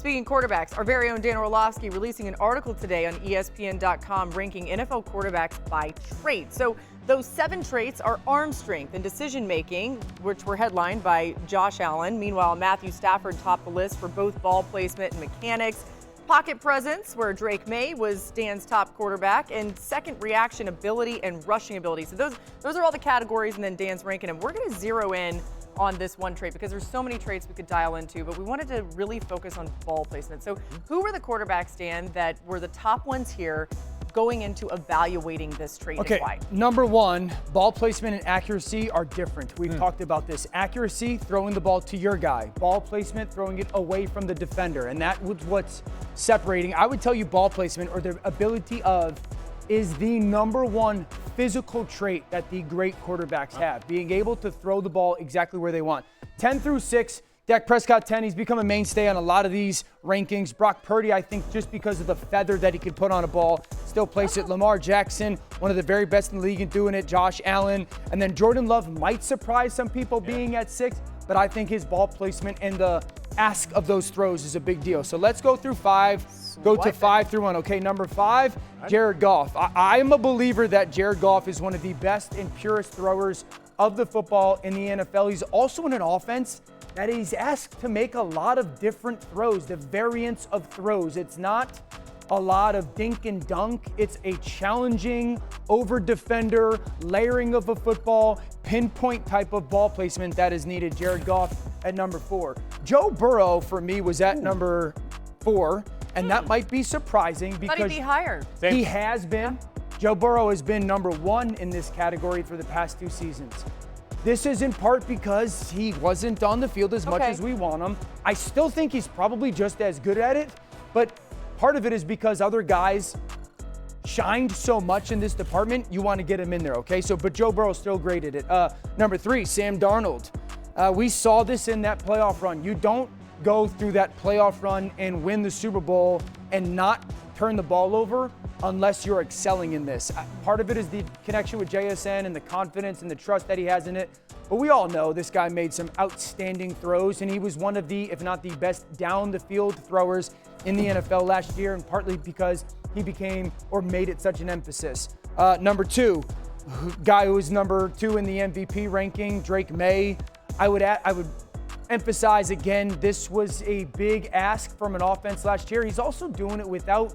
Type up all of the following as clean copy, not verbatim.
Speaking quarterbacks, our very own Dan Orlovsky releasing an article today on ESPN.com ranking NFL quarterbacks by trait. So those 7 traits are arm strength and decision-making, which were headlined by Josh Allen. Meanwhile, Matthew Stafford topped the list for both ball placement and mechanics. Pocket presence, where Maye was Dan's top quarterback, and second reaction ability and rushing ability. So those are all the categories, and then Dan's ranking them. We're going to zero in on this one trait because there's so many traits we could dial into, but we wanted to really focus on ball placement. So who were the quarterbacks, Dan, that were the top ones here going into evaluating this trait? Okay, and why? number one, ball placement and accuracy are different. We've talked about this. Accuracy, throwing the ball to your guy. Ball placement, throwing it away from the defender. And that was what's separating. I would tell you ball placement, or the ability of, is the number one physical trait that the great quarterbacks have. Being able to throw the ball exactly where they want. 10 through 6, Dak Prescott 10, he's become a mainstay on a lot of these rankings. Brock Purdy, I think just because of the feather that he can put on a ball, still place it. Lamar Jackson, one of the very best in the league in doing it. Josh Allen. And then Jordan Love might surprise some people being at 6, but I think his ball placement and the ask of those throws is a big deal. So let's go through 5. Go to 5 through 1. Okay, number 5, Jared Goff. I'm a believer that Jared Goff is one of the best and purest throwers of the football in the NFL. He's also in an offense that he's asked to make a lot of different throws, the variance of throws. It's not a lot of dink and dunk. It's a challenging, over-defender, layering of a football, pinpoint type of ball placement that is needed. Jared Goff at number 4. Joe Burrow, for me, was at number 4. And that might be surprising because Thought he'd be higher. He has been. Joe Burrow has been number 1 in this category for the past 2 seasons. This is in part because he wasn't on the field as much as we want him. I still think he's probably just as good at it, but part of it is because other guys shined so much in this department, you want to get him in there, okay? But Joe Burrow's still great at it. Number 3, Sam Darnold. We saw this in that playoff run. You don't go through that playoff run and win the Super Bowl and not turn the ball over unless you're excelling in this. Part of it is the connection with JSN and the confidence and the trust that he has in it. But we all know this guy made some outstanding throws, and he was one of the, if not the best down the field throwers in the NFL last year, and partly because he became or made it such an emphasis. Number 2, guy who was number 2 in the MVP ranking, Maye. I would emphasize again, this was a big ask from an offense last year. He's also doing it without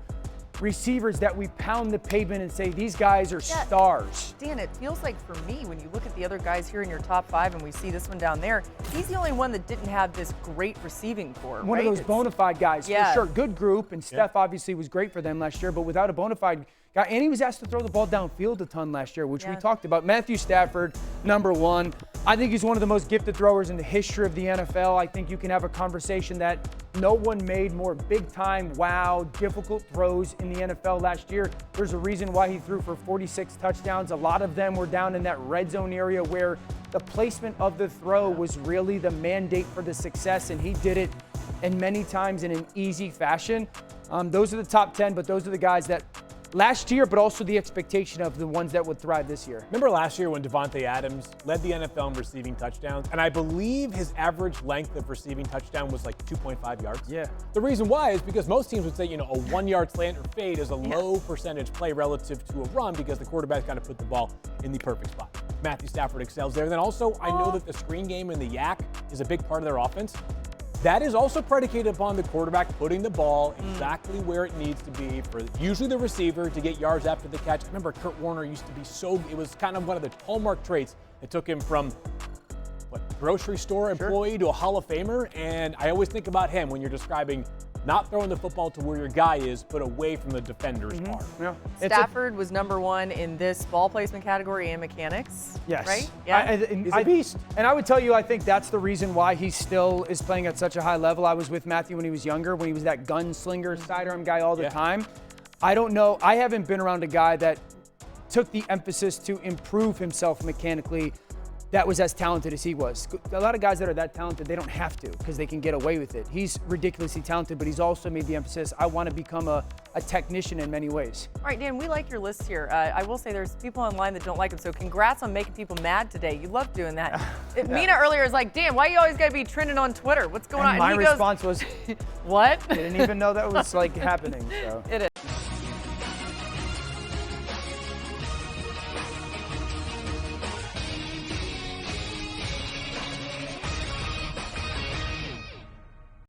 receivers that we pound the pavement and say these guys are stars. Dan, it feels like for me, when you look at the other guys here in your top 5 and we see this one down there, he's the only one that didn't have this great receiving core. One of those bona fide guys, for sure. Good group, and Steph obviously was great for them last year, but without a bona fide guy, and he was asked to throw the ball downfield a ton last year, which we talked about. Matthew Stafford, number 1. I think he's one of the most gifted throwers in the history of the NFL. I think you can have a conversation that no one made more big-time, wow, difficult throws in the NFL last year. There's a reason why he threw for 46 touchdowns. A lot of them were down in that red zone area where the placement of the throw was really the mandate for the success, and he did it, and many times in an easy fashion. Those are the top 10, but those are the guys that last year, but also the expectation of the ones that would thrive this year. Remember last year when Devontae Adams led the NFL in receiving touchdowns? And I believe his average length of receiving touchdown was like 2.5 yards. Yeah. The reason why is because most teams would say, a 1-yard slant or fade is a low percentage play relative to a run because the quarterback's got to put the ball in the perfect spot. Matthew Stafford excels there. And then also, I know that the screen game and the yak is a big part of their offense. That is also predicated upon the quarterback putting the ball exactly where it needs to be for usually the receiver to get yards after the catch. I remember Kurt Warner used to be it was kind of one of the hallmark traits that took him from grocery store employee to a Hall of Famer. And I always think about him when you're describing not throwing the football to where your guy is, but away from the defender's arm. Yeah. Stafford was number 1 in this ball placement category and mechanics. Yes. Right? Yeah. He's a beast. And I would tell you, I think that's the reason why he still is playing at such a high level. I was with Matthew when he was younger, when he was that gunslinger sidearm guy all the time. I don't know. I haven't been around a guy that took the emphasis to improve himself mechanically that was as talented as he was. A lot of guys that are that talented, they don't have to because they can get away with it. He's ridiculously talented, but he's also made the emphasis, I want to become a technician in many ways. All right, Dan, we like your list here. I will say there's people online that don't like him, so congrats on making people mad today. You love doing that. Mina earlier is like, Dan, why you always got to be trending on Twitter? What's going on? My And he response was, what? I didn't even know that was like happening. So. It is.